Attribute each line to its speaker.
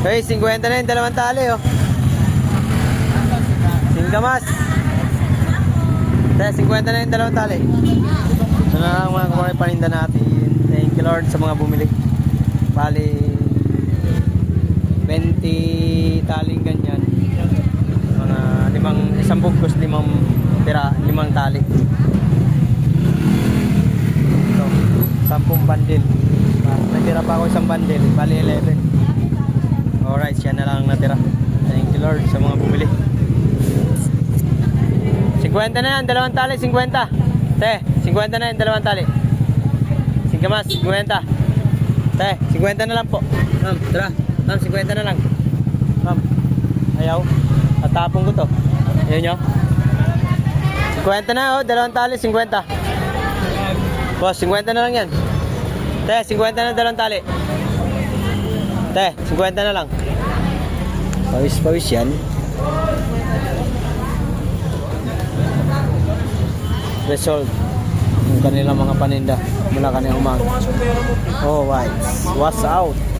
Speaker 1: Hey, 50 na yung dalawang tali, oh. Singkamas. Te, 50 na yung dalawang tali. Ito na lang mga kumari paninda natin. Thank you Lord sa mga bumili. Bali 20 taling ganyan. Mga isang bugkos, 5 tira, 5 tali. Ito, 10 bandil. Natira pa ako isang bandil, bali 11. Alright, siya na lang natira. Thank you Lord sa mga bumili. 50 na yan, dalawang tali, 50. Te, 50 na yan, dalawang tali. Singkamas, 50. Te, 50 na lang po. Ma'am, tara. Ma'am, 50 na lang. Ma'am, ayaw. Tatapon ko to. Ayaw nyo? 50 na, oh, dalawang tali, 50. Boss, 50 na lang yan. Te, 50 na dalawang tali. Te, 50 na lang. Pawis-pawis yan. Result ng kanilang mga paninda mula kanina umaga. Oh, right. What's out?